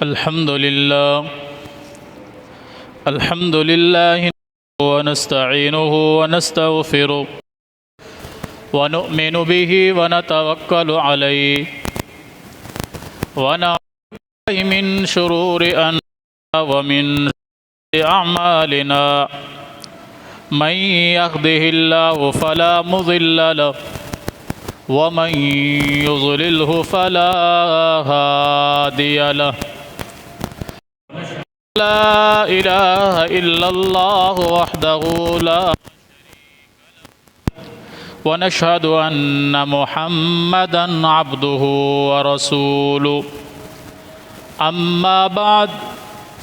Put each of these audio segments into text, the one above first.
الحمد لله ونستعينه ونستغفره ونؤمن به ونتوكل عليه ونعوذ بالله من شرور أنفسنا ومن سيئات أعمالنا من يهده الله فلا مضل له ومن يضلله فلا هادي له لا إله إلا الله وحده لا ونشهد أن محمدا عبده ورسوله أما بعد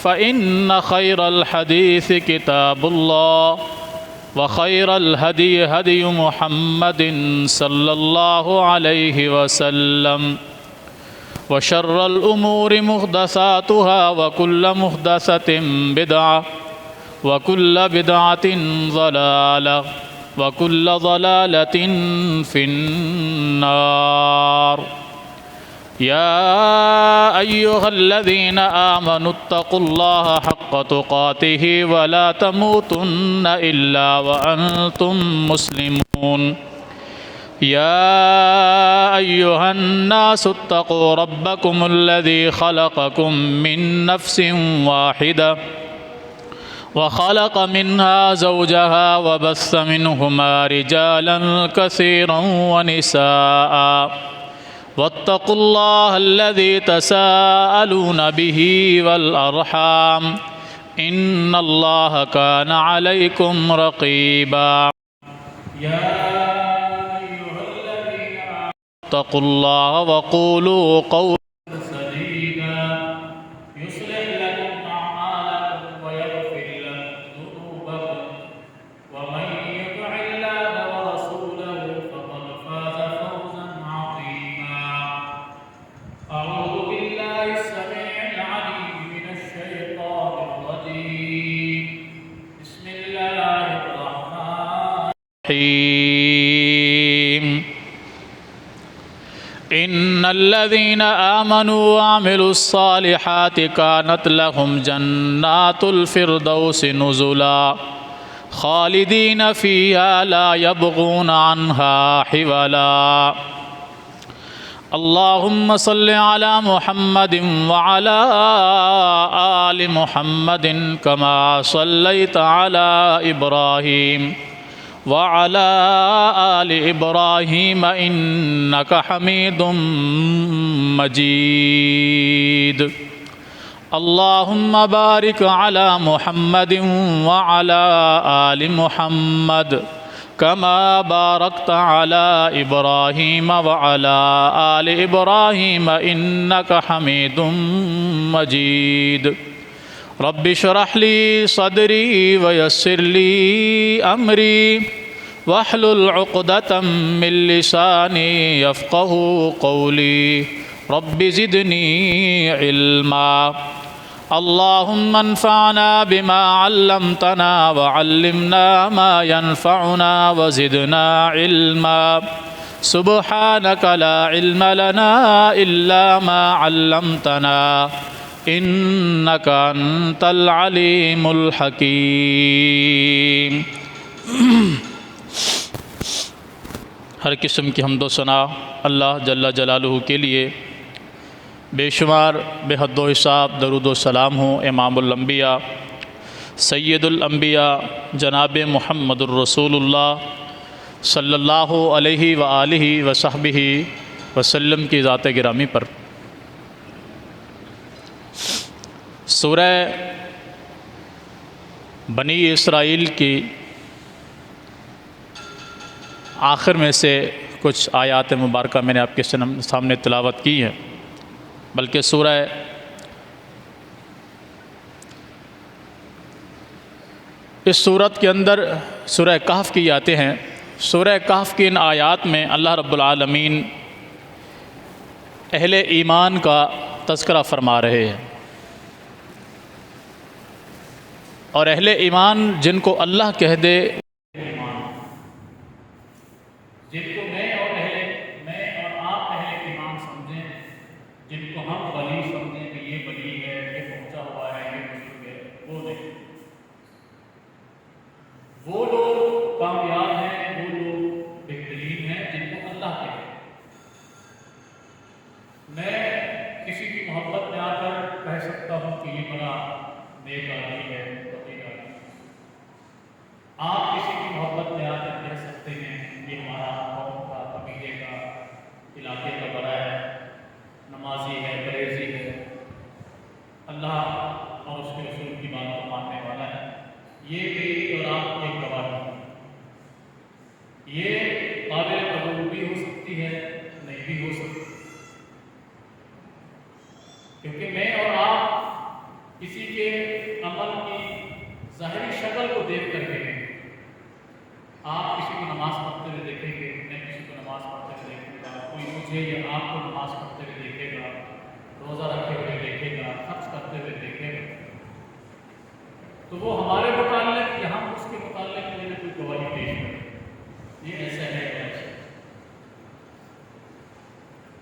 فإن خير الحديث كتاب الله وخير الهدي هدي محمد صلى الله عليه وسلم وشر الأمور محدثاتها وكل محدثة بدعة وكل بدعة ضلالة وكل ضلالة في النار يا أيها الذين آمنوا اتقوا الله حق تقاته ولا تموتن إلا وأنتم مسلمون يا أيها الناس اتقوا ربكم الذي خلقكم من نفس واحدة وخلق منها زوجها وبث منهما رجالا كثيرا ونساء واتقوا الله الذي تساءلون به والأرحام إن الله كان عليكم رقيبا يا أيها الذين آمنوا اتقوا الله وقولوا قولا سديدا يصلح لكم أعمالكم ويغفر لكم ذنوبكم ومن يطع الله ورسوله فقد فاز فوزا عظيما أعوذ بالله السميع العليم من الشيطان الرجيم بسم الله الرحمن الرحيم إن الذين آمنوا وعملوا الصالحات كانت لهم جنات الفردوس نزلا خالدين فيها لا يبغون عنها حولا اللهم صل على محمد وعلى آل محمد كما صليت على إبراهيم وعلى آل إبراهيم إنك حميد مجيد اللهم بارك على محمد وعلى آل محمد كما باركت على إبراهيم وعلى آل إبراهيم إنك حميد مجيد رب اشرح لي صدري ويسر لي أمري واحلل عقدة من لساني يفقه قولي رب زدني علما اللهم انفعنا بما علمتنا وعلمنا ما ينفعنا وزدنا علما سبحانك لا علم لنا إلا ما علمتنا إنك أنت العليم الحكيم ہر قسم کی حمد و ثنا اللہ جل جلالہ کے لیے، بے شمار بے حد و حساب درود و سلام ہوں امام الانبیاء سید الانبیاء جناب محمد الرسول اللہ صلی اللہ علیہ وآلہ وصحبہ وسلم کی ذات گرامی پر۔ سورہ بنی اسرائیل کی آخر میں سے کچھ آیات مبارکہ میں نے آپ کے سامنے تلاوت کی ہیں، بلکہ اس صورت کے اندر سورہ کہف کی آتے ہیں۔ سورہ کہف کی ان آیات میں اللہ رب العالمین اہل ایمان کا تذکرہ فرما رہے ہیں، اور اہل ایمان جن کو اللہ کہہ دے، جن کو میں اور آپ اہل ایمان سمجھیں، جن کو ہم ولی سمجھیں کہ یہ ولی ہے، کہہ سکتا ہوں کہ یہ بڑا نیک آدمی ہے، متقی آدمی۔ آپ کسی کی محبت میں آ کر کہہ سکتے ہیں یہ ہمارا قوم کا، قبیلے کا، علاقے کا بڑا ہے، نمازی ہے، پرہیزی ہے، اللہ اور اس کے رسول کی بات کو ماننے والا ہے۔ یہ میری اور آپ کی ایک گواہی ہے۔ یہ قابل قبول بھی ہو سکتی ہے، نہیں بھی ہو سکتی، کیونکہ میں اور آپ کسی کے عمل کی ظاہری شکل کو دیکھ کر کے آپ کسی کو نماز پڑھتے ہوئے دیکھیں گے، میں کسی کو نماز پڑھتے ہوئے دیکھوں گا، کوئی مجھے یا آپ کو نماز پڑھتے ہوئے دیکھے گا، روزہ رکھتے ہوئے دیکھے گا، خرچ کرتے ہوئے دیکھے گا، تو وہ ہمارے متعلق یا ہم اس کے متعلق میں کوئی گواہی پیش کریں، یہ ایسا ہے ایسا۔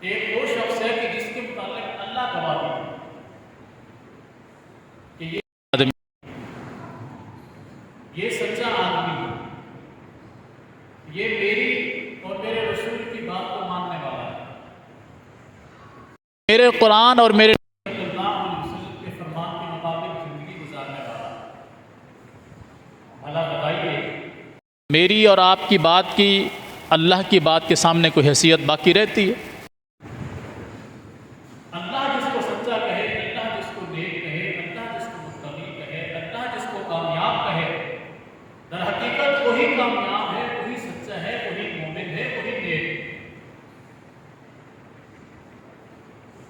ایک وہ شخص ہے کہ جس کے متعلق اللہ گواہ دے کہ یہ سچا آدمی ہے، یہ میری اور میرے رسول کی بات کو ماننے والا ہے، میرے قرآن اور میرے صلی اللہ علیہ وسلم کے فرمان کے مطابق زندگی گزارنے والا ہے۔ بھلا بتائیے میری اور آپ کی بات کی اللہ کی بات کے سامنے کوئی حیثیت باقی رہتی ہے؟ اللہ جس کو سچا کہے، اللہ جس کو نیک کہے، اللہ جس کو متقی کہے، اللہ جس کو کامیاب کہے، در حقیقت وہی کامیاب ہے، وہی سچا ہے، وہی مومن ہے، وہی نیک ہے۔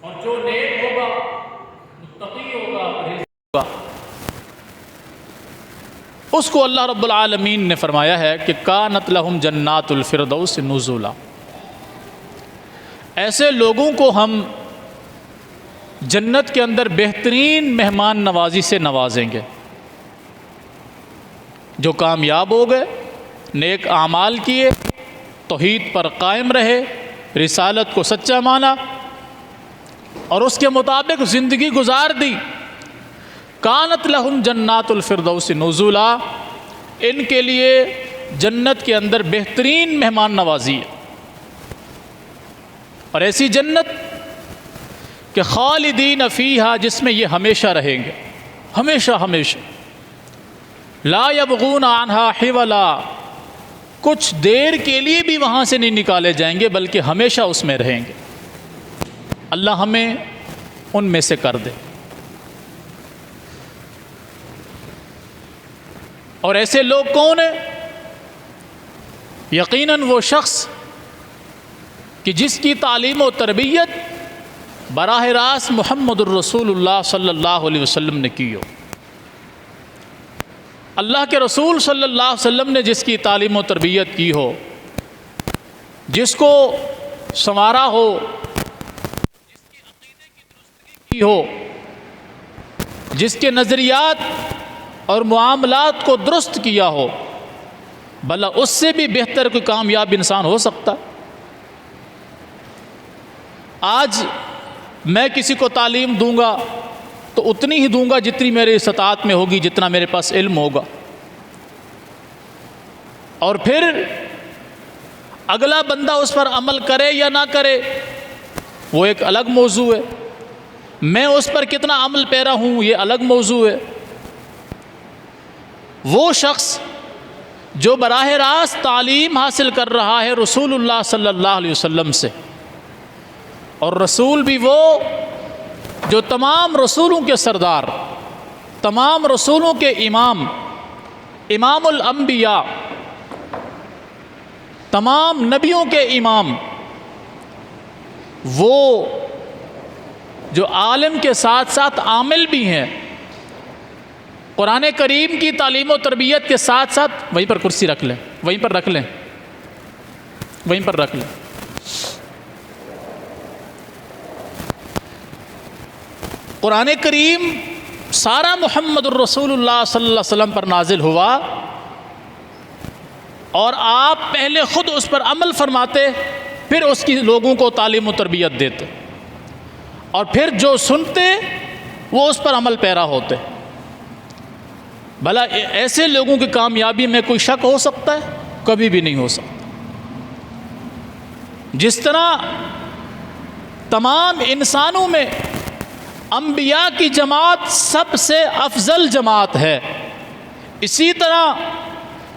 اور جو نیک ہوگا، متقی ہوگا، پرہیزگار ہوگا، اس کو اللہ رب العالمین نے فرمایا ہے کہ کانت لہم جنات الفردوس نزلا، ایسے لوگوں کو ہم جنت کے اندر بہترین مہمان نوازی سے نوازیں گے۔ جو کامیاب ہو گئے، نیک اعمال کیے، توحید پر قائم رہے، رسالت کو سچا مانا اور اس کے مطابق زندگی گزار دی، کانت لہم جنات الفردوس نزلا، ان کے لیے جنت کے اندر بہترین مہمان نوازی ہے، اور ایسی جنت کہ خالدین فیہا، جس میں یہ ہمیشہ رہیں گے، ہمیشہ ہمیشہ، لا یبغون عنہا حولا، کچھ دیر کے لیے بھی وہاں سے نہیں نکالے جائیں گے بلکہ ہمیشہ اس میں رہیں گے۔ اللہ ہمیں ان میں سے کر دے۔ اور ایسے لوگ کون ہیں؟ یقیناً وہ شخص کہ جس کی تعلیم و تربیت براہ راست محمد الرسول اللہ صلی اللہ علیہ وسلم نے کی ہو۔ اللہ کے رسول صلی اللہ علیہ وسلم نے جس کی تعلیم و تربیت کی ہو، جس کو سنوارا ہو، جس کی عقیدے کی درستگی کی ہو، جس کے نظریات اور معاملات کو درست کیا ہو، بھلا اس سے بھی بہتر کوئی کامیاب انسان ہو سکتا؟ آج میں کسی کو تعلیم دوں گا تو اتنی ہی دوں گا جتنی میرے استطاعت میں ہوگی، جتنا میرے پاس علم ہوگا، اور پھر اگلا بندہ اس پر عمل کرے یا نہ کرے وہ ایک الگ موضوع ہے، میں اس پر کتنا عمل پیرا ہوں یہ الگ موضوع ہے۔ وہ شخص جو براہ راست تعلیم حاصل کر رہا ہے رسول اللہ صلی اللہ علیہ وسلم سے، اور رسول بھی وہ جو تمام رسولوں کے سردار، تمام رسولوں کے امام، امام الانبیاء، تمام نبیوں کے امام، وہ جو عالم کے ساتھ ساتھ عامل بھی ہیں، قرآن کریم کی تعلیم و تربیت کے ساتھ ساتھ، وہیں پر کرسی رکھ لیں، وہیں پر رکھ لیں، وہیں پر رکھ لیں۔ قرآن کریم سارا محمد الرسول اللہ صلی اللہ علیہ وسلم پر نازل ہوا، اور آپ پہلے خود اس پر عمل فرماتے، پھر اس کی لوگوں کو تعلیم و تربیت دیتے، اور پھر جو سنتے وہ اس پر عمل پیرا ہوتے۔ بھلا ایسے لوگوں کی کامیابی میں کوئی شک ہو سکتا ہے؟ کبھی بھی نہیں ہو سکتا۔ جس طرح تمام انسانوں میں انبیاء کی جماعت سب سے افضل جماعت ہے، اسی طرح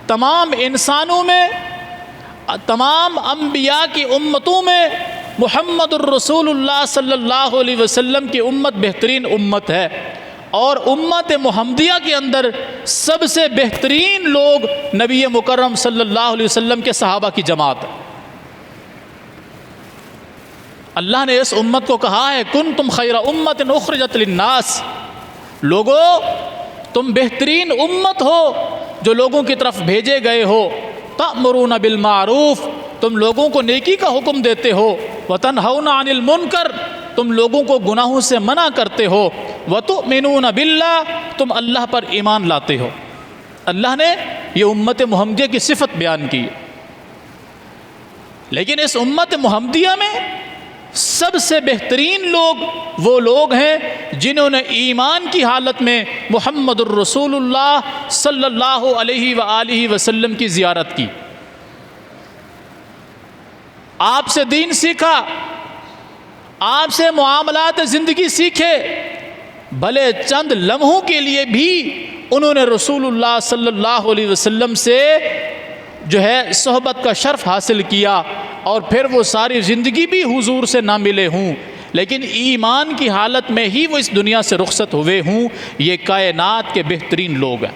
تمام انسانوں میں، تمام انبیاء کی امتوں میں محمد الرسول اللہ صلی اللہ علیہ وسلم کی امت بہترین امت ہے، اور امت محمدیہ کے اندر سب سے بہترین لوگ نبی مکرم صلی اللہ علیہ وسلم کے صحابہ کی جماعت ہے۔ اللہ نے اس امت کو کہا ہے کنتم خیر امت اخرجت للناس، لوگو تم بہترین امت ہو جو لوگوں کی طرف بھیجے گئے ہو، تأمرون بالمعروف، تم لوگوں کو نیکی کا حکم دیتے ہو، وتنہون عن المنکر، تم لوگوں کو گناہوں سے منع کرتے ہو، وتؤمنون باللہ، تم اللہ پر ایمان لاتے ہو۔ اللہ نے یہ امت محمدیہ کی صفت بیان کی، لیکن اس امت محمدیہ میں سب سے بہترین لوگ وہ لوگ ہیں جنہوں نے ایمان کی حالت میں محمد الرسول اللہ صلی اللہ علیہ وآلہ وسلم کی زیارت کی، آپ سے دین سیکھا، آپ سے معاملات زندگی سیکھے، بھلے چند لمحوں کے لیے بھی انہوں نے رسول اللہ صلی اللہ علیہ وسلم سے جو ہے صحبت کا شرف حاصل کیا، اور پھر وہ ساری زندگی بھی حضور سے نہ ملے ہوں لیکن ایمان کی حالت میں ہی وہ اس دنیا سے رخصت ہوئے ہوں، یہ کائنات کے بہترین لوگ ہیں۔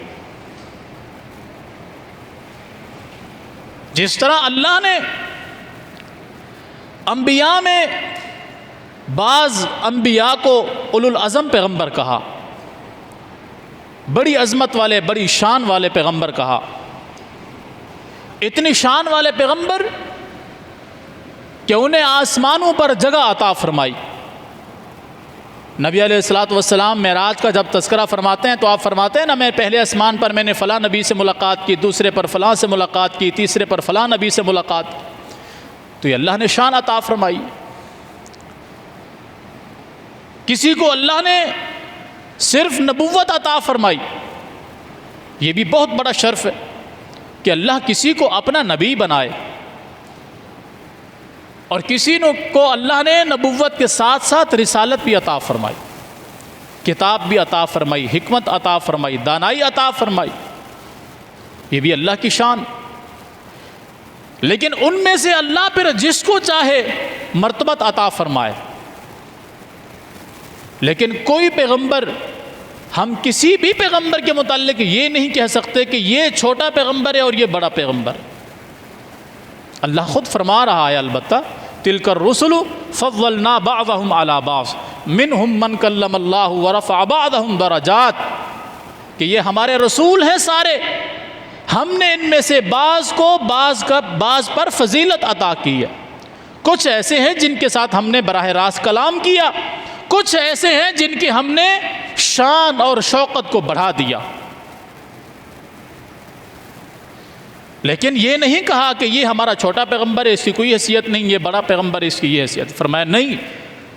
جس طرح اللہ نے انبیاء میں بعض انبیاء کو اولو العزم پیغمبر کہا، بڑی عظمت والے، بڑی شان والے پیغمبر کہا، اتنی شان والے پیغمبر کہ انہیں آسمانوں پر جگہ عطا فرمائی۔ نبی علیہ السلام معراج کا جب تذکرہ فرماتے ہیں تو آپ فرماتے ہیں نا، میں پہلے آسمان پر میں نے فلاں نبی سے ملاقات کی، دوسرے پر فلاں سے ملاقات کی، تیسرے پر فلاں نبی سے ملاقات کی، تو یہ اللہ نے شان عطا فرمائی۔ کسی کو اللہ نے صرف نبوت عطا فرمائی، یہ بھی بہت بڑا شرف ہے کہ اللہ کسی کو اپنا نبی بنائے، اور کسی کو اللہ نے نبوت کے ساتھ ساتھ رسالت بھی عطا فرمائی، کتاب بھی عطا فرمائی، حکمت عطا فرمائی، دانائی عطا فرمائی، یہ بھی اللہ کی شان۔ لیکن ان میں سے اللہ پھر جس کو چاہے مرتبت عطا فرمائے، لیکن کوئی پیغمبر، ہم کسی بھی پیغمبر کے متعلق یہ نہیں کہہ سکتے کہ یہ چھوٹا پیغمبر ہے اور یہ بڑا پیغمبر۔ اللہ خود فرما رہا ہے البتہ تلک الرسل فضلنا بعضهم على بعض منهم من کلم اللہ ورفع بعضهم درجات، کہ یہ ہمارے رسول ہیں سارے، ہم نے ان میں سے بعض کو بعض پر فضیلت عطا کی ہے، کچھ ایسے ہیں جن کے ساتھ ہم نے براہ راست کلام کیا، کچھ ایسے ہیں جن کی ہم نے شان اور شوقت کو بڑھا دیا۔ لیکن یہ نہیں کہا کہ یہ ہمارا چھوٹا پیغمبر ہے، اس کی کوئی حیثیت نہیں، یہ بڑا پیغمبر ہے، اس کی یہ حیثیت۔ فرمایا نہیں،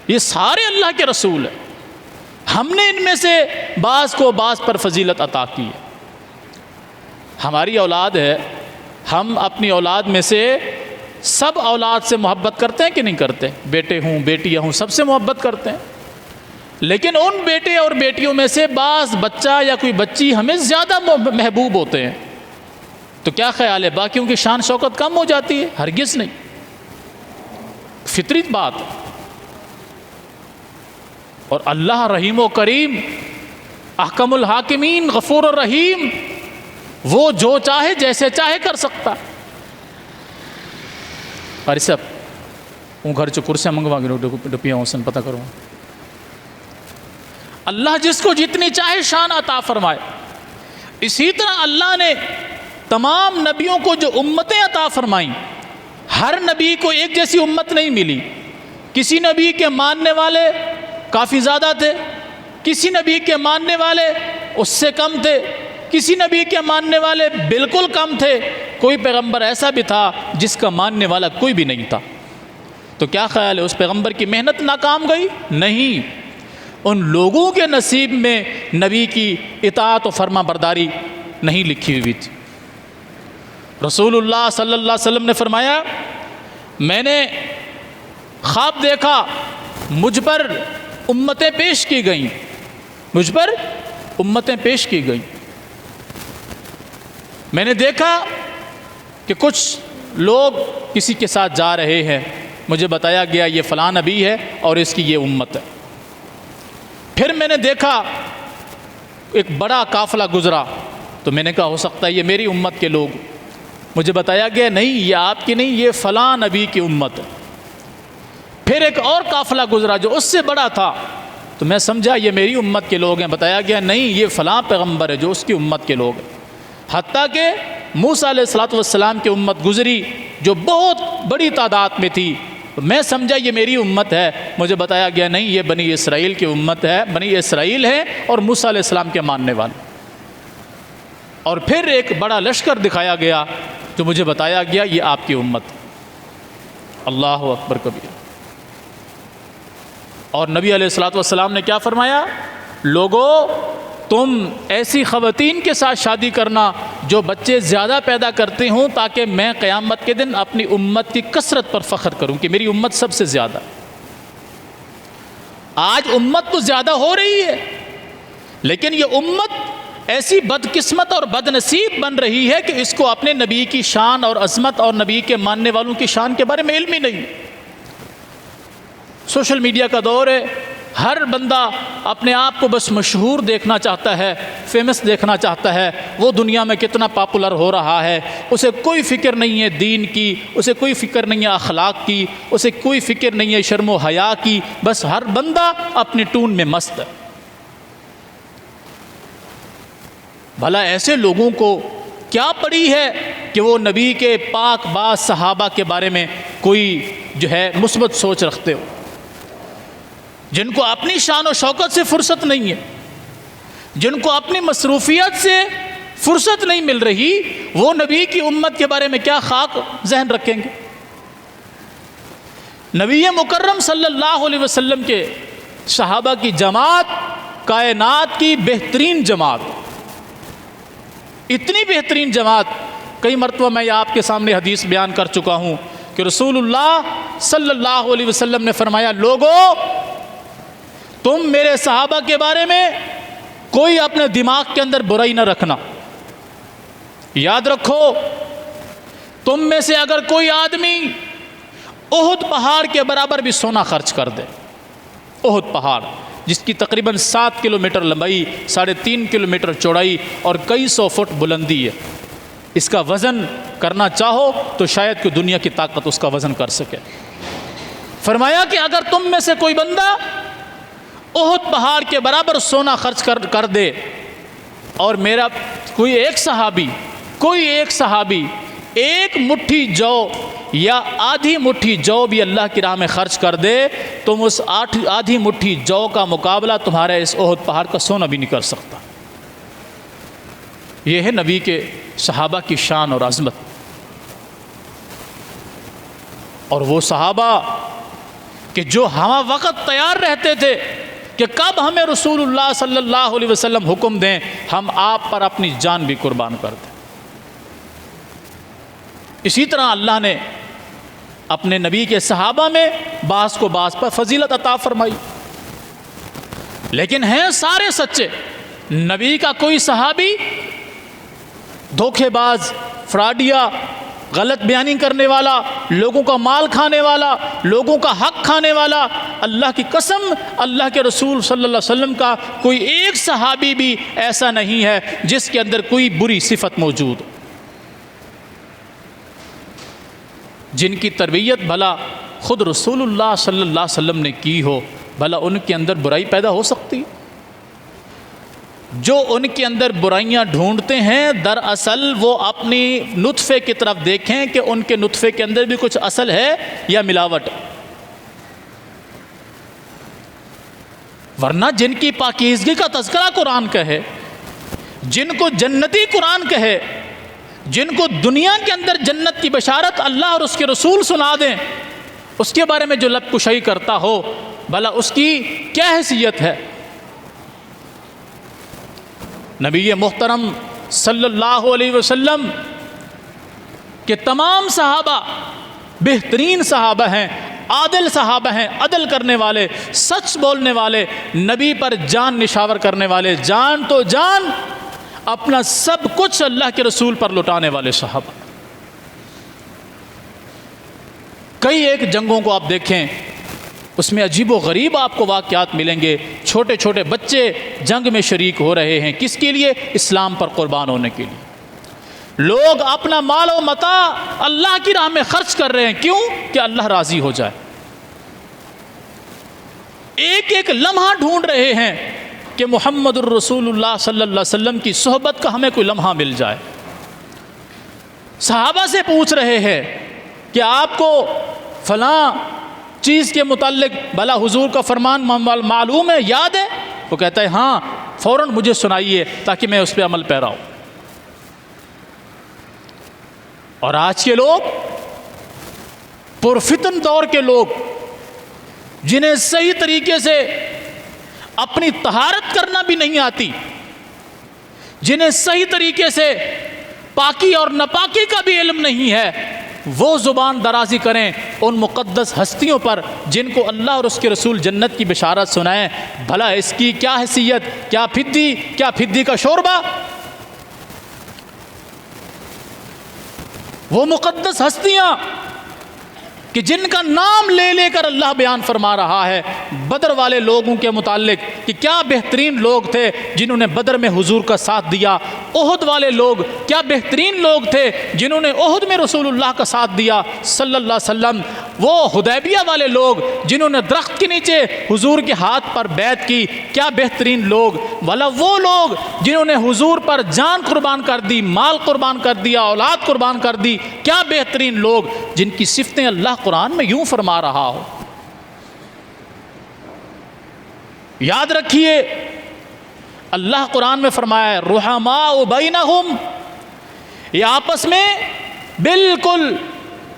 یہ سارے اللہ کے رسول ہیں، ہم نے ان میں سے بعض کو بعض پر فضیلت عطا کی ہے۔ ہماری اولاد ہے، ہم اپنی اولاد میں سے سب اولاد سے محبت کرتے ہیں کہ نہیں کرتے؟ بیٹے ہوں بیٹیاں ہوں سب سے محبت کرتے ہیں، لیکن ان بیٹے اور بیٹیوں میں سے بعض بچہ یا کوئی بچی ہمیں زیادہ محبوب ہوتے ہیں، تو کیا خیال ہے باقیوں کی شان شوکت کم ہو جاتی ہے؟ ہرگز نہیں، فطری بات۔ اور اللہ رحیم و کریم، احکم الحاکمین، غفور الرحیم، وہ جو چاہے جیسے چاہے کر سکتا۔ ارے سب وہ گھر چ کرسیاں منگوا کے ڈپیاں حسن پتہ کروں، اللہ جس کو جتنی چاہے شان عطا فرمائے۔ اسی طرح اللہ نے تمام نبیوں کو جو امتیں عطا فرمائیں، ہر نبی کو ایک جیسی امت نہیں ملی، کسی نبی کے ماننے والے کافی زیادہ تھے، کسی نبی کے ماننے والے اس سے کم تھے، کسی نبی کے ماننے والے بالکل کم تھے، کوئی پیغمبر ایسا بھی تھا جس کا ماننے والا کوئی بھی نہیں تھا۔ تو کیا خیال ہے اس پیغمبر کی محنت ناکام گئی؟ نہیں، ان لوگوں کے نصیب میں نبی کی اطاعت و فرما برداری نہیں لکھی ہوئی تھی۔ رسول اللہ صلی اللہ علیہ وسلم نے فرمایا، میں نے خواب دیکھا، مجھ پر امتیں پیش کی گئیں، مجھ پر امتیں پیش کی گئیں۔ میں نے دیکھا کہ کچھ لوگ کسی کے ساتھ جا رہے ہیں، مجھے بتایا گیا یہ فلاں نبی ہے اور اس کی یہ امت ہے۔ پھر میں نے دیکھا ایک بڑا قافلہ گزرا، تو میں نے کہا ہو سکتا ہے یہ میری امت کے لوگ، مجھے بتایا گیا نہیں یہ آپ کی نہیں، یہ فلاں نبی کی امت ہے۔ پھر ایک اور قافلہ گزرا جو اس سے بڑا تھا، تو میں سمجھا یہ میری امت کے لوگ ہیں، بتایا گیا نہیں یہ فلاں پیغمبر ہے جو اس کی امت کے لوگ ہیں۔ حتیٰ کہ موسیٰ علیہ السلام کی امت گزری جو بہت بڑی تعداد میں تھی، میں سمجھا یہ میری امت ہے، مجھے بتایا گیا نہیں یہ بنی اسرائیل کی امت ہے، بنی اسرائیل ہے اور موسیٰ علیہ السلام کے ماننے والے۔ اور پھر ایک بڑا لشکر دکھایا گیا جو مجھے بتایا گیا یہ آپ کی امت۔ اللہ اکبر کبیر۔ اور نبی علیہ السلام نے کیا فرمایا؟ لوگو تم ایسی خواتین کے ساتھ شادی کرنا جو بچے زیادہ پیدا کرتے ہوں، تاکہ میں قیامت کے دن اپنی امت کی کثرت پر فخر کروں کہ میری امت سب سے زیادہ۔ آج امت تو زیادہ ہو رہی ہے، لیکن یہ امت ایسی بدقسمت اور بد نصیب بن رہی ہے کہ اس کو اپنے نبی کی شان اور عظمت اور نبی کے ماننے والوں کی شان کے بارے میں علم ہی نہیں۔ سوشل میڈیا کا دور ہے، ہر بندہ اپنے آپ کو بس مشہور دیکھنا چاہتا ہے، فیمس دیکھنا چاہتا ہے، وہ دنیا میں کتنا پاپولر ہو رہا ہے، اسے کوئی فکر نہیں ہے دین کی، اسے کوئی فکر نہیں ہے اخلاق کی، اسے کوئی فکر نہیں ہے شرم و حیا کی، بس ہر بندہ اپنی ٹون میں مست ہے۔ بھلا ایسے لوگوں کو کیا پڑی ہے کہ وہ نبی کے پاک باز صحابہ کے بارے میں کوئی جو ہے مثبت سوچ رکھتے ہو، جن کو اپنی شان و شوکت سے فرصت نہیں ہے، جن کو اپنی مصروفیت سے فرصت نہیں مل رہی، وہ نبی کی امت کے بارے میں کیا خاک ذہن رکھیں گے؟ نبی مکرم صلی اللہ علیہ وسلم کے صحابہ کی جماعت کائنات کی بہترین جماعت، اتنی بہترین جماعت، کئی مرتبہ میں آپ کے سامنے حدیث بیان کر چکا ہوں کہ رسول اللہ صلی اللہ علیہ وسلم نے فرمایا لوگو تم میرے صحابہ کے بارے میں کوئی اپنے دماغ کے اندر برائی نہ رکھنا، یاد رکھو تم میں سے اگر کوئی آدمی احد پہاڑ کے برابر بھی سونا خرچ کر دے، احد پہاڑ جس کی تقریباً 7 کلومیٹر لمبائی، 3.5 کلومیٹر چوڑائی اور کئی سو فٹ بلندی ہے، اس کا وزن کرنا چاہو تو شاید کہ دنیا کی طاقت اس کا وزن کر سکے۔ فرمایا کہ اگر تم میں سے کوئی بندہ احد پہاڑ کے برابر سونا خرچ کر دے، اور میرا کوئی ایک صحابی ایک مٹھی جو یا آدھی مٹھی جو بھی اللہ کی راہ میں خرچ کر دے، تم اس آدھی مٹھی جو کا مقابلہ تمہارے اس احد پہاڑ کا سونا بھی نہیں کر سکتا۔ یہ ہے نبی کے صحابہ کی شان اور عظمت۔ اور وہ صحابہ کہ جو ہمہ وقت تیار رہتے تھے کہ کب ہمیں رسول اللہ صلی اللہ علیہ وسلم حکم دیں ہم آپ پر اپنی جان بھی قربان کر دیں۔ اسی طرح اللہ نے اپنے نبی کے صحابہ میں بعض کو بعض پر فضیلت عطا فرمائی، لیکن ہیں سارے سچے۔ نبی کا کوئی صحابی دھوکے باز، فراڈیا، غلط بیانی کرنے والا، لوگوں کا مال کھانے والا، لوگوں کا حق کھانے والا، اللہ کی قسم اللہ کے رسول صلی اللہ علیہ وسلم کا کوئی ایک صحابی بھی ایسا نہیں ہے جس کے اندر کوئی بری صفت موجود ہو۔ جن کی تربیت بھلا خود رسول اللہ صلی اللہ علیہ وسلم نے کی ہو، بھلا ان کے اندر برائی پیدا ہو سکتی؟ جو ان کے اندر برائیاں ڈھونڈتے ہیں دراصل وہ اپنی نطفے کی طرف دیکھیں کہ ان کے نطفے کے اندر بھی کچھ اصل ہے یا ملاوٹ، ورنہ جن کی پاکیزگی کا تذکرہ قرآن کہے، جن کو جنتی قرآن کہے، جن کو دنیا کے اندر جنت کی بشارت اللہ اور اس کے رسول سنا دیں، اس کے بارے میں جو لب کشائی کرتا ہو، بھلا اس کی کیا حیثیت ہے؟ نبی محترم صلی اللہ علیہ وسلم کے تمام صحابہ بہترین صحابہ ہیں، عادل صحابہ ہیں، عدل کرنے والے، سچ بولنے والے، نبی پر جان نشاور کرنے والے، جان تو جان اپنا سب کچھ اللہ کے رسول پر لٹانے والے صحابہ۔ کئی ایک جنگوں کو آپ دیکھیں، اس میں عجیب و غریب آپ کو واقعات ملیں گے۔ چھوٹے چھوٹے بچے جنگ میں شریک ہو رہے ہیں، کس کے لیے؟ اسلام پر قربان ہونے کے لیے۔ لوگ اپنا مال و متاع اللہ کی راہ میں خرچ کر رہے ہیں، کیوں؟ کہ اللہ راضی ہو جائے۔ ایک ایک لمحہ ڈھونڈ رہے ہیں کہ محمد الرسول اللہ صلی اللہ علیہ وسلم کی صحبت کا ہمیں کوئی لمحہ مل جائے۔ صحابہ سے پوچھ رہے ہیں کہ آپ کو فلاں چیز کے متعلق بھلا حضور کا فرمان معلوم ہے، یاد ہے؟ وہ کہتا ہے ہاں، فوراً مجھے سنائیے تاکہ میں اس پہ عمل پیرا ہوں۔ اور آج کے لوگ، پرفتن دور کے لوگ، جنہیں صحیح طریقے سے اپنی طہارت کرنا بھی نہیں آتی، جنہیں صحیح طریقے سے پاکی اور ناپاکی کا بھی علم نہیں ہے، وہ زبان درازی کریں ان مقدس ہستیوں پر جن کو اللہ اور اس کے رسول جنت کی بشارت سنائیں۔ بھلا اس کی کیا حیثیت؟ کیا پھدی کا شوربہ؟ وہ مقدس ہستیاں کہ جن کا نام لے لے کر اللہ بیان فرما رہا ہے بدر والے لوگوں کے متعلق کہ کیا بہترین لوگ تھے جنہوں نے بدر میں حضور کا ساتھ دیا۔ احد والے لوگ کیا بہترین لوگ تھے جنہوں نے احد میں رسول اللہ کا ساتھ دیا صلی اللہ علیہ وسلم۔ وہ حدیبیہ والے لوگ جنہوں نے درخت کے نیچے حضور کے ہاتھ پر بیعت کی، کیا بہترین لوگ۔ والا وہ لوگ جنہوں نے حضور پر جان قربان کر دی، مال قربان کر دیا، اولاد قربان کر دی، کیا بہترین لوگ جن کی صفتیں اللہ قرآن میں یوں فرما رہا ہو۔ یاد رکھیے، اللہ قرآن میں فرمایا ہے رحماء بینہم، یہ آپس میں بالکل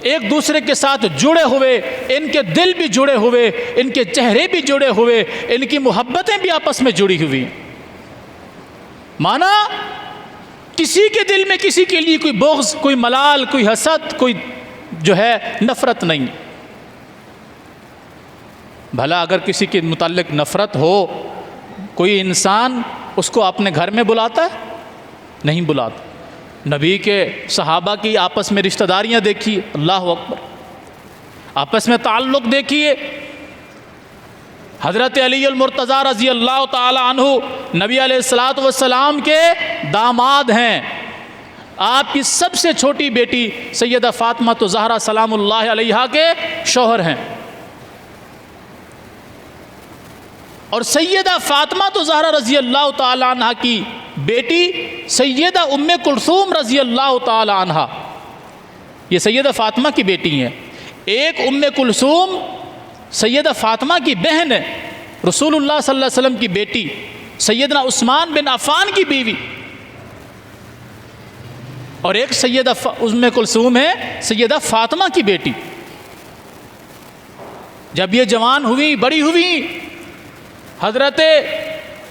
ایک دوسرے کے ساتھ جڑے ہوئے، ان کے دل بھی جڑے ہوئے، ان کے چہرے بھی جڑے ہوئے، ان کی محبتیں بھی آپس میں جڑی ہوئی۔ مانا کسی کے دل میں کسی کے لیے کوئی بغض، کوئی ملال، کوئی حسد، کوئی جو ہے نفرت نہیں۔ بھلا اگر کسی کے متعلق نفرت ہو، کوئی انسان اس کو اپنے گھر میں بلاتا ہے؟ نہیں بلاتا۔ نبی کے صحابہ کی آپس میں رشتہ داریاں دیکھیے، اللہ اکبر، آپس میں تعلق دیکھیے۔ حضرت علی المرتضیٰ رضی اللہ تعالی عنہ نبی علیہ الصلوۃ والسلام کے داماد ہیں۔ آپ کی سب سے چھوٹی بیٹی سیدہ فاطمہ الزہرا سلام اللہ علیہا کے شوہر ہیں، اور سیدہ فاطمہ الزہرا رضی اللہ تعالی عنہ کی بیٹی سیدہ ام کلثوم رضی اللہ تعالی عنہ، یہ سیدہ فاطمہ کی بیٹی ہیں۔ ایک ام کلثوم سیدہ فاطمہ کی بہن ہے، رسول اللہ صلی اللہ علیہ وسلم کی بیٹی، سیدنا عثمان بن عفان کی بیوی، اور ایک سیدہ ام کلثوم ہے سیدہ فاطمہ کی بیٹی۔ جب یہ جوان ہوئی، بڑی ہوئی، حضرت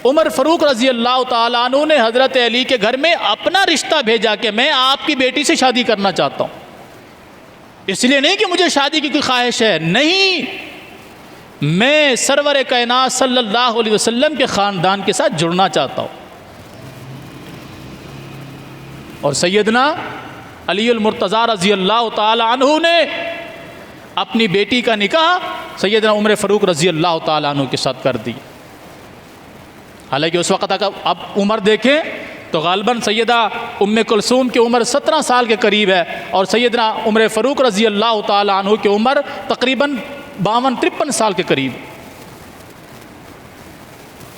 عمر فاروق رضی اللہ تعالیٰ عنہ نے حضرت علی کے گھر میں اپنا رشتہ بھیجا کہ میں آپ کی بیٹی سے شادی کرنا چاہتا ہوں۔ اس لیے نہیں کہ مجھے شادی کی کوئی خواہش ہے، نہیں، میں سرور کائنات صلی اللہ علیہ وسلم کے خاندان کے ساتھ جڑنا چاہتا ہوں۔ اور سیدنا علی المرتضیٰ رضی اللہ تعالی عنہ نے اپنی بیٹی کا نکاح سیدنا عمر فاروق رضی اللہ تعالی عنہ کے ساتھ کر دی۔ حالانکہ اس وقت اب عمر دیکھیں تو غالباً سیدہ ام کلثوم کی عمر 17 سال کے قریب ہے، اور سیدنا عمر فاروق رضی اللہ تعالی عنہ کی عمر تقریباً 52-53 سال کے قریب۔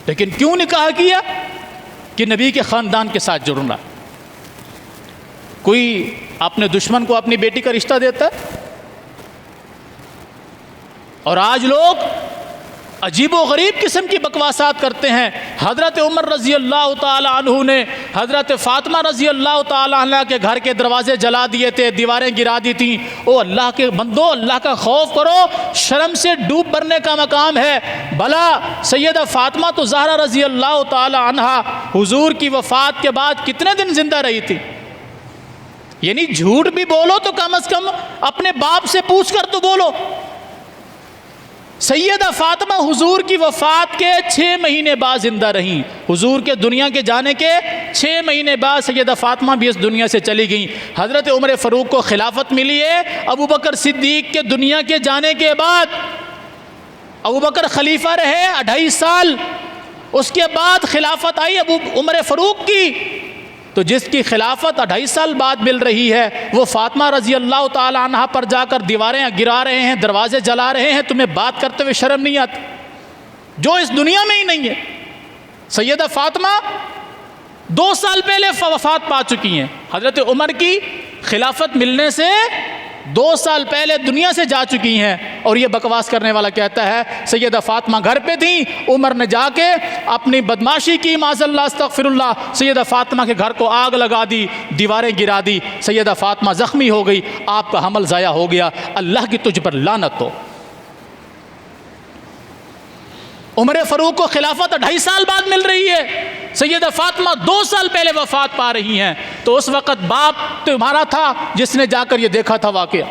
لیکن کیوں نکاح کیا؟ کہ نبی کے خاندان کے ساتھ جڑنا۔ کوئی اپنے دشمن کو اپنی بیٹی کا رشتہ دیتا ہے؟ اور آج لوگ عجیب و غریب قسم کی بکواسات کرتے ہیں۔ حضرت عمر رضی اللہ تعالی عنہ نے حضرت فاطمہ رضی اللہ تعالی عنہ کے گھر کے دروازے جلا دیے تھے، دیواریں گرا دی تھیں۔ او اللہ کے بندو، اللہ کا خوف کرو، شرم سے ڈوب مرنے کا مقام ہے۔ بھلا سیدہ فاطمہ الزہرا رضی اللہ تعالی عنہ حضور کی وفات کے بعد کتنے دن زندہ رہی تھی؟ یعنی جھوٹ بھی بولو تو کم از کم اپنے باپ سے پوچھ کر تو بولو۔ سیدہ فاطمہ حضور کی وفات کے 6 مہینے بعد زندہ رہیں. حضور کے دنیا کے جانے کے 6 مہینے بعد سیدہ فاطمہ بھی اس دنیا سے چلی گئیں. حضرت عمر فاروق کو خلافت ملی ہے ابو بکر صدیق کے دنیا کے جانے کے بعد. ابو بکر خلیفہ رہے 2.5 سال، اس کے بعد خلافت آئی عمر فاروق کی. تو جس کی خلافت 2.5 سال بعد مل رہی ہے وہ فاطمہ رضی اللہ تعالی عنہا پر جا کر دیواریں گرا رہے ہیں، دروازے جلا رہے ہیں. تمہیں بات کرتے ہوئے شرم نہیں آتی؟ جو اس دنیا میں ہی نہیں ہے. سیدہ فاطمہ 2 سال پہلے وفات پا چکی ہیں. حضرت عمر کی خلافت ملنے سے 2 سال پہلے دنیا سے جا چکی ہیں. اور یہ بکواس کرنے والا کہتا ہے سیدہ فاطمہ گھر پہ تھیں، عمر نے جا کے اپنی بدماشی کی، معاذ اللہ استغفر اللہ، سیدہ فاطمہ کے گھر کو آگ لگا دی، دیواریں گرا دی، سیدہ فاطمہ زخمی ہو گئی، آپ کا حمل ضائع ہو گیا. اللہ کی تجھ پر لعنت ہو. عمر فاروق کو خلافت 2.5 سال بعد مل رہی ہے، سیدہ فاطمہ 2 سال پہلے وفات پا رہی ہیں. تو اس وقت باپ تمہارا تھا جس نے جا کر یہ دیکھا تھا واقعہ.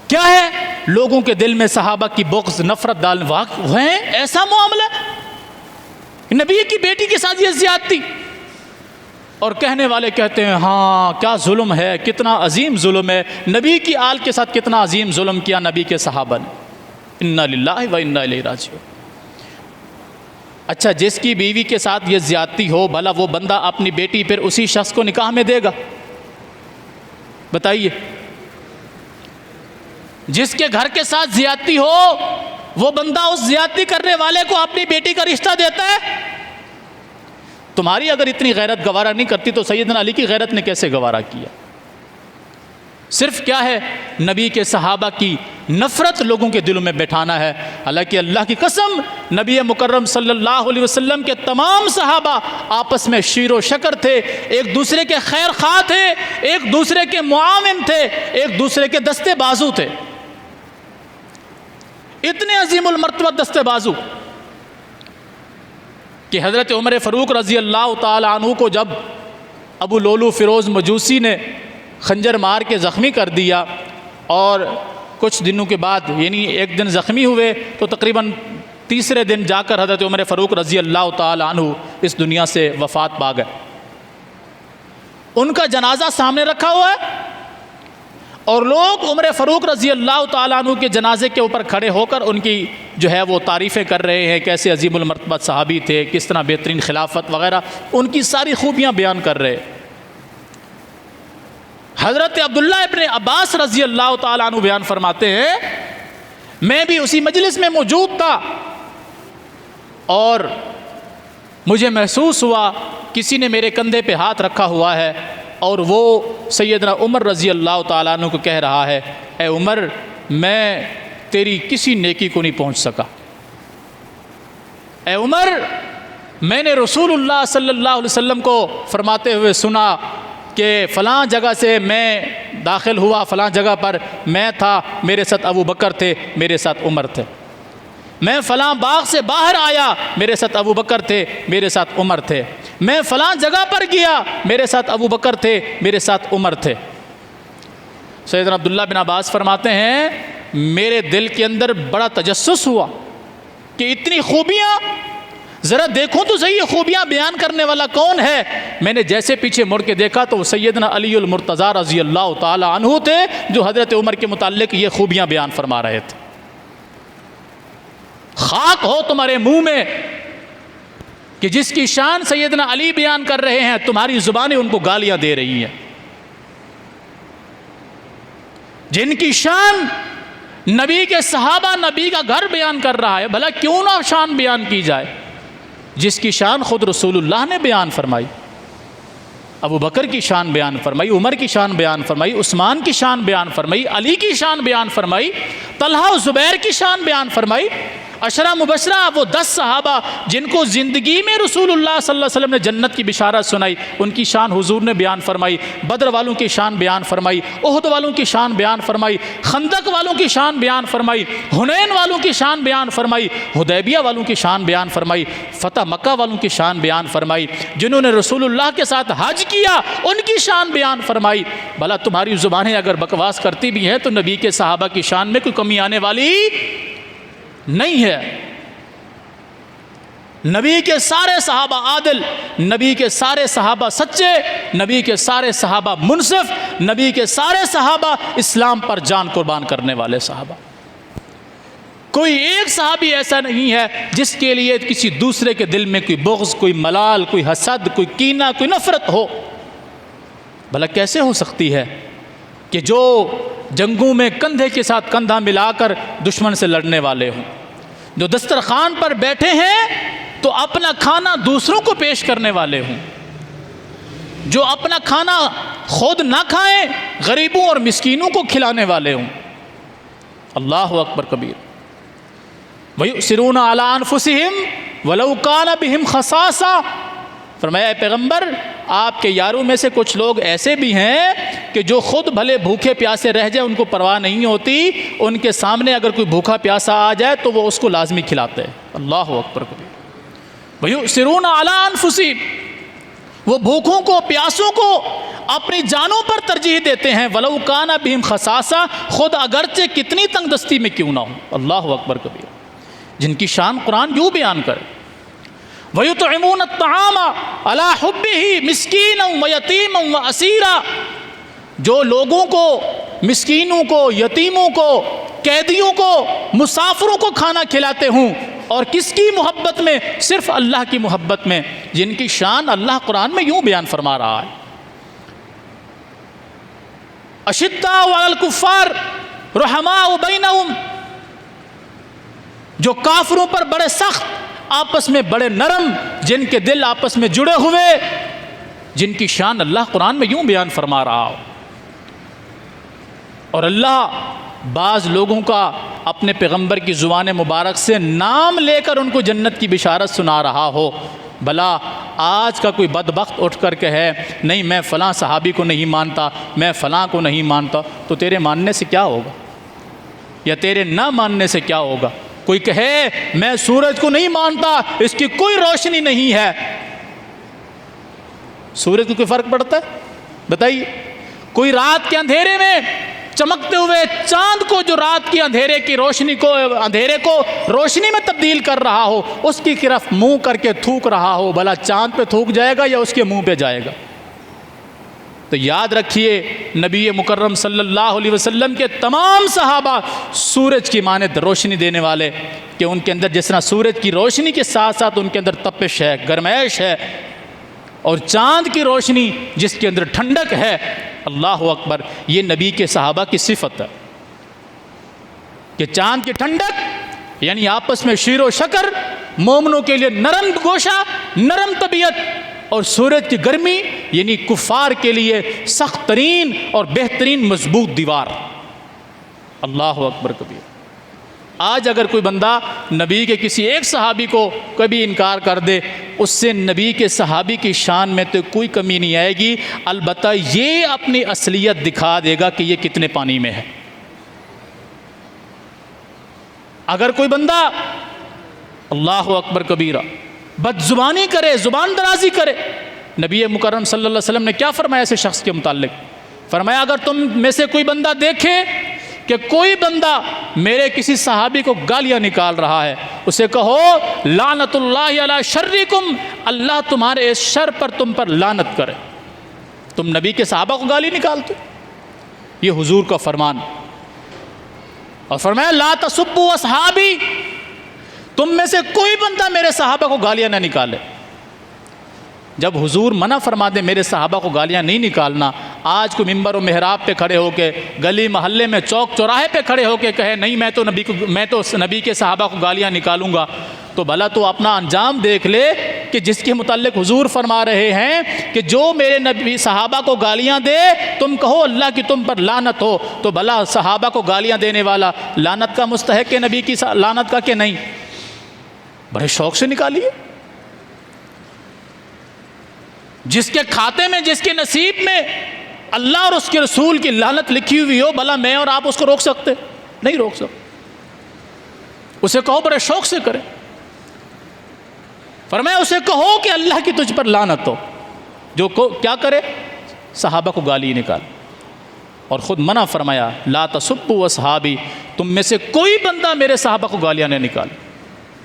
کیا ہے؟ لوگوں کے دل میں صحابہ کی بغض نفرت ڈالنے ہیں. ایسا معاملہ نبی کی بیٹی کے ساتھ یہ زیادتی. اور کہنے والے کہتے ہیں ہاں کیا ظلم ہے، کتنا عظیم ظلم ہے. نبی کی آل کے ساتھ کتنا عظیم ظلم کیا نبی کے صحابہ نے. انا للہ و انا الیہ راجعون. اچھا جس کی بیوی کے ساتھ یہ زیادتی ہو، بھلا وہ بندہ اپنی بیٹی پھر اسی شخص کو نکاح میں دے گا؟ بتائیے. جس کے گھر کے ساتھ زیادتی ہو وہ بندہ اس زیادتی کرنے والے کو اپنی بیٹی کا رشتہ دیتا ہے؟ تمہاری اگر اتنی غیرت گوارا نہیں کرتی تو سیدنا علی کی غیرت نے کیسے گوارا کیا؟ صرف کیا ہے؟ نبی کے صحابہ کی نفرت لوگوں کے دلوں میں بیٹھانا ہے. حالانکہ اللہ کی قسم نبی مکرم صلی اللہ علیہ وسلم کے تمام صحابہ آپس میں شیر و شکر تھے، ایک دوسرے کے خیر خواہ تھے، ایک دوسرے کے معاون تھے، ایک دوسرے کے دستے بازو تھے. اتنے عظیم المرتبہ دستے بازو کہ حضرت عمر فاروق رضی اللہ تعالی عنہ کو جب ابو لولو فیروز مجوسی نے خنجر مار کے زخمی کر دیا اور کچھ دنوں کے بعد یعنی ایک دن زخمی ہوئے تو تقریباً 3رے دن جا کر حضرت عمر فاروق رضی اللہ تعالی عنہ اس دنیا سے وفات پا گئے. ان کا جنازہ سامنے رکھا ہوا ہے اور لوگ عمر فاروق رضی اللہ تعالیٰ عنہ کے جنازے کے اوپر کھڑے ہو کر ان کی جو ہے وہ تعریفیں کر رہے ہیں، کیسے عظیم المرتبہ صحابی تھے، کس طرح بہترین خلافت وغیرہ ان کی ساری خوبیاں بیان کر رہے. حضرت عبداللہ ابن عباس رضی اللہ تعالیٰ عنہ بیان فرماتے ہیں میں بھی اسی مجلس میں موجود تھا اور مجھے محسوس ہوا کسی نے میرے کندھے پہ ہاتھ رکھا ہوا ہے اور وہ سیدنا عمر رضی اللہ تعالیٰ عنہ کو کہہ رہا ہے اے عمر میں تیری کسی نیکی کو نہیں پہنچ سکا. اے عمر میں نے رسول اللہ صلی اللہ علیہ وسلم کو فرماتے ہوئے سنا کہ فلاں جگہ سے میں داخل ہوا، فلاں جگہ پر میں تھا، میرے ساتھ ابو بکر تھے، میرے ساتھ عمر تھے. میں فلاں باغ سے باہر آیا، میرے ساتھ ابو بکر تھے، میرے ساتھ عمر تھے. میں فلاں جگہ پر گیا، میرے ساتھ ابو بکر تھے، میرے ساتھ عمر تھے. سیدنا عبداللہ بن عباس فرماتے ہیں میرے دل کے اندر بڑا تجسس ہوا کہ اتنی خوبیاں، ذرا دیکھوں تو صحیح یہ خوبیاں بیان کرنے والا کون ہے. میں نے جیسے پیچھے مڑ کے دیکھا تو سیدنا علی المرتضیٰ رضی اللہ تعالی عنہ تھے جو حضرت عمر کے متعلق یہ خوبیاں بیان فرما رہے تھے. خاک ہو تمہارے منہ میں کہ جس کی شان سیدنا علی بیان کر رہے ہیں تمہاری زبانیں ان کو گالیاں دے رہی ہیں. جن کی شان نبی کے صحابہ، نبی کا گھر بیان کر رہا ہے، بھلا کیوں نہ شان بیان کی جائے جس کی شان خود رسول اللہ نے بیان فرمائی. ابو بکر کی شان بیان فرمائی، عمر کی شان بیان فرمائی، عثمان کی شان بیان فرمائی، علی کی شان بیان فرمائی، طلحہ و زبیر کی شان بیان فرمائی. عشرہ مبشرہ وہ 10 صحابہ جن کو زندگی میں رسول اللہ صلی اللہ علیہ وسلم نے جنت کی بشارت سنائی، ان کی شان حضور نے بیان فرمائی. بدر والوں کی شان بیان فرمائی، احد والوں کی شان بیان فرمائی، خندق والوں کی شان بیان فرمائی، حنین والوں کی شان بیان فرمائی، حدیبیہ والوں کی شان بیان فرمائی، فتح مکہ والوں کی شان بیان فرمائی، جنہوں نے رسول اللہ کے ساتھ حج کیا ان کی شان بیان فرمائی. بھلا تمہاری زبانیں اگر بکواس کرتی بھی ہیں تو نبی کے صحابہ کی شان میں کوئی کمی آنے والی نہیں ہے۔ نبی کے سارے صحابہ عادل، نبی کے سارے صحابہ سچے، نبی کے سارے صحابہ منصف، نبی کے سارے صحابہ اسلام پر جان قربان کرنے والے صحابہ۔ کوئی ایک صحابی ایسا نہیں ہے جس کے لیے کسی دوسرے کے دل میں کوئی بغض، کوئی ملال، کوئی حسد، کوئی کینہ، کوئی نفرت ہو۔ بھلا کیسے ہو سکتی ہے کہ جو جنگوں میں کندھے کے ساتھ کندھا ملا کر دشمن سے لڑنے والے ہوں، جو دسترخوان پر بیٹھے ہیں تو اپنا کھانا دوسروں کو پیش کرنے والے ہوں، جو اپنا کھانا خود نہ کھائیں غریبوں اور مسکینوں کو کھلانے والے ہوں۔ اللہ اکبر کبیر۔ وَيُؤْثِرُونَ عَلَىٰ أَنفُسِهِمْ وَلَوْ كَانَ بِهِمْ خَصَاصَةٌ۔ فرمایا اے پیغمبر، آپ کے یاروں میں سے کچھ لوگ ایسے بھی ہیں کہ جو خود بھلے بھوکے پیاسے رہ جائیں، ان کو پرواہ نہیں ہوتی، ان کے سامنے اگر کوئی بھوکا پیاسا آ جائے تو وہ اس کو لازمی کھلاتے ہیں۔ اللہ اکبر کبیر۔ وَيُؤْثِرُونَ عَلَىٰ أَنفُسِهِمْ، وہ بھوکوں کو پیاسوں کو اپنی جانوں پر ترجیح دیتے ہیں، وَلَوْ كَانَ بِهِمْ خَصَاصَةٌ، خود اگرچہ کتنی تنگ دستی میں کیوں نہ ہو۔ اللہ اکبر کبیر۔ جن کی شان قرآن یوں بیان کرے، وَيُطْعِمُونَ الطَّعَامَ عَلَىٰ حُبِّهِ مِسْكِينًا وَيَتِيمًا وَأَسِيرًا، جو لوگوں کو، مسکینوں کو، یتیموں کو، قیدیوں کو، مسافروں کو کھانا کھلاتے ہوں، اور کس کی محبت میں؟ صرف اللہ کی محبت میں، جن کی شان اللہ قرآن میں یوں بیان فرما رہا ہے، أَشِدَّاءُ عَلَى الْكُفَّارِ رُحَمَاءُ بَيْنَهُمْ، جو کافروں پر بڑے سخت، آپس میں بڑے نرم، جن کے دل آپس میں جڑے ہوئے، جن کی شان اللہ قرآن میں یوں بیان فرما رہا ہو۔ اور اللہ بعض لوگوں کا اپنے پیغمبر کی زبان مبارک سے نام لے کر ان کو جنت کی بشارت سنا رہا ہو۔ بھلا آج کا کوئی بدبخت اٹھ کر کہے نہیں میں فلاں صحابی کو نہیں مانتا، میں فلاں کو نہیں مانتا، تو تیرے ماننے سے کیا ہوگا؟ یا تیرے نہ ماننے سے کیا ہوگا؟ کوئی کہے میں سورج کو نہیں مانتا، اس کی کوئی روشنی نہیں ہے، سورج کو کوئی فرق پڑتا ہے؟ بتائیے۔ کوئی رات کے اندھیرے میں چمکتے ہوئے چاند کو، جو رات کی اندھیرے کی روشنی کو، اندھیرے کو روشنی میں تبدیل کر رہا ہو، اس کی طرف منہ کر کے تھوک رہا ہو، بھلا چاند پہ تھوک جائے گا یا اس کے منہ پہ جائے گا؟ تو یاد رکھیے نبی مکرم صلی اللہ علیہ وسلم کے تمام صحابہ سورج کی مانند روشنی دینے والے، کہ ان کے اندر جس طرح سورج کی روشنی کے ساتھ ساتھ ان کے اندر تپش ہے، گرمائش ہے، اور چاند کی روشنی جس کے اندر ٹھنڈک ہے۔ اللہ اکبر، یہ نبی کے صحابہ کی صفت ہے کہ چاند کی ٹھنڈک یعنی آپس میں شیر و شکر، مومنوں کے لیے نرم گوشہ، نرم طبیعت، اور سورج کی گرمی یعنی کفار کے لیے سخت ترین اور بہترین مضبوط دیوار۔ اللہ اکبر کبیر۔ آج اگر کوئی بندہ نبی کے کسی ایک صحابی کو کبھی انکار کر دے، اس سے نبی کے صحابی کی شان میں تو کوئی کمی نہیں آئے گی، البتہ یہ اپنی اصلیت دکھا دے گا کہ یہ کتنے پانی میں ہے۔ اگر کوئی بندہ اللہ اکبر کبیرہ بد زبانی کرے، زبان درازی کرے، نبی مکرم صلی اللہ علیہ وسلم نے کیا فرمایا ایسے شخص کے متعلق؟ فرمایا اگر تم میں سے کوئی بندہ دیکھے کہ کوئی بندہ میرے کسی صحابی کو گالیاں نکال رہا ہے، اسے کہو لعنت اللہ علی شرکم، اللہ تمہارے اس شر پر تم پر لعنت کرے۔ تم نبی کے صحابہ کو گالی نکالتے، یہ حضور کا فرمان۔ اور فرمایا لا تسبوا اصحابی، تم میں سے کوئی بندہ میرے صحابہ کو گالیاں نہ نکالے۔ جب حضور منع فرما دے میرے صحابہ کو گالیاں نہیں نکالنا، آج کو ممبر و محراب پہ کھڑے ہو کے، گلی محلے میں چوک چوراہے پہ کھڑے ہو کے کہے نہیں میں تو نبی کے صحابہ کو گالیاں نکالوں گا، تو بھلا تو اپنا انجام دیکھ لے کہ جس کے متعلق حضور فرما رہے ہیں کہ جو میرے نبی صحابہ کو گالیاں دے تم کہو اللہ کی تم پر لعنت ہو، تو بھلا صحابہ کو گالیاں دینے والا لعنت کا مستحق ہے نبی کی لعنت کا کہ نہیں؟ بڑے شوق سے نکالیے۔ جس کے کھاتے میں، جس کے نصیب میں اللہ اور اس کے رسول کی لعنت لکھی ہوئی ہو، بھلا میں اور آپ اس کو روک سکتے؟ نہیں روک سکتے۔ اسے کہو بڑے شوق سے کرے۔ فرمایا اسے کہو کہ اللہ کی تجھ پر لعنت ہو، جو کیا کرے؟ صحابہ کو گالی نکال۔ اور خود منع فرمایا لا تسبوا اصحابی، تم میں سے کوئی بندہ میرے صحابہ کو گالیاں نہ نکالے۔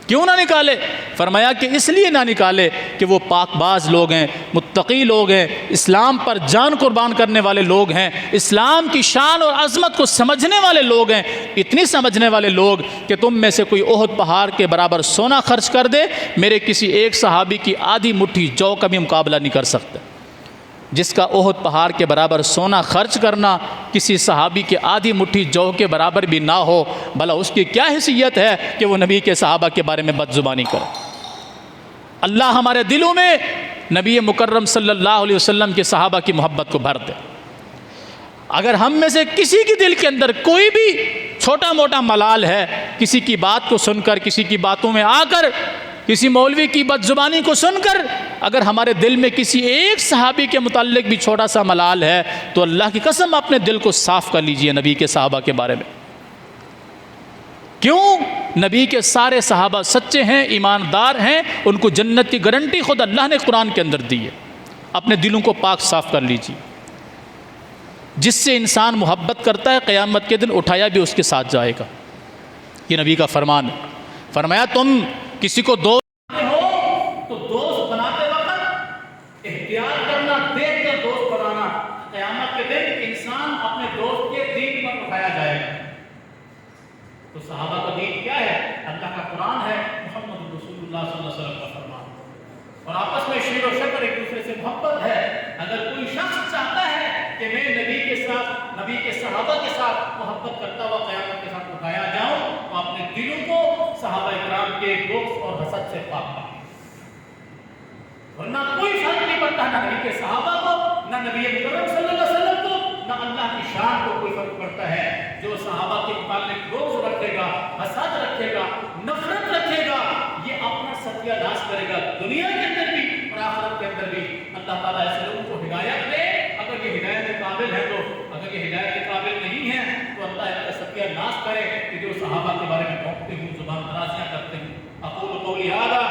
کیوں نہ نکالے؟ فرمایا کہ اس لیے نہ نکالے کہ وہ پاک باز لوگ ہیں، متقی لوگ ہیں، اسلام پر جان قربان کرنے والے لوگ ہیں، اسلام کی شان اور عظمت کو سمجھنے والے لوگ ہیں، اتنی سمجھنے والے لوگ کہ تم میں سے کوئی احد پہاڑ کے برابر سونا خرچ کر دے، میرے کسی ایک صحابی کی آدھی مٹھی جو کا بھی مقابلہ نہیں کر سکتے۔ جس کا احد پہاڑ کے برابر سونا خرچ کرنا کسی صحابی کے آدھی مٹھی جو کے برابر بھی نہ ہو، بھلا اس کی کیا حیثیت ہے کہ وہ نبی کے صحابہ کے بارے میں بد زبانی کرے۔ اللہ ہمارے دلوں میں نبی مکرم صلی اللہ علیہ وسلم کے صحابہ کی محبت کو بھر دے۔ اگر ہم میں سے کسی کے دل کے اندر کوئی بھی چھوٹا موٹا ملال ہے، کسی کی بات کو سن کر، کسی کی باتوں میں آ کر، کسی مولوی کی بد زبانی کو سن کر اگر ہمارے دل میں کسی ایک صحابی کے متعلق بھی چھوٹا سا ملال ہے تو اللہ کی قسم اپنے دل کو صاف کر لیجئے نبی کے صحابہ کے بارے میں۔ کیوں؟ نبی کے سارے صحابہ سچے ہیں، ایماندار ہیں، ان کو جنت کی گارنٹی خود اللہ نے قرآن کے اندر دی ہے۔ اپنے دلوں کو پاک صاف کر لیجئے۔ جس سے انسان محبت کرتا ہے قیامت کے دن اٹھایا بھی اس کے ساتھ جائے گا، یہ نبی کا فرمان ہے۔ فرمایا تم کسی کو دوست بناتے ہو تو دوست بناتے وقت احتیاط کرنا، دیکھ کر دوست بنانا۔ قیامت کے دن انسان اپنے دوست کے دین پر اٹھایا جائے گا۔ تو صحابہ کا دین کیا ہے؟ اللہ کا قرآن ہے، محمد رسول اللہ صلی اللہ علیہ وسلم کا فرمان، اور آپس میں شیر و شکر، ایک دوسرے سے محبت ہے۔ اگر کوئی شخص چاہتا ہے کہ میں نبی کے ساتھ، نبی کے صحابہ کے ساتھ محبت کرتا ہوا قیامت کے ساتھ اٹھایا جاؤں، تو اپنے دلوں کو صحابہ کرام کے بغض اور حسد سے پاک کریں، ورنہ کوئی فرق نہیں پڑتا نہ نبی کے صحابہ کو، نہ نبی مکرم صلی اللہ علیہ وسلم کو، نہ اللہ کی شان کو کوئی فرق پڑتا ہے۔ جو صحابہ کے متعلق بغض رکھے گا، حسد رکھے گا، نفرت رکھے گا، یہ اپنا ستیہ ناش کرے گا، دنیا کے اندر بھی اور آخرت کے اندر بھی۔ اللہ تعالیٰ ایسے لوگوں کو ہدایت دے، اگر یہ ہدایت کے قابل ہے تو، اگر یہ ہدایت کے قابل نہیں ہے تو اللہ اس کا ستیہ ناش کرے کہ جو صحابہ کے بارے میں بھونکتے ہوں، زبان درازیاں کرتے ہیں۔ اقول قولی ھذا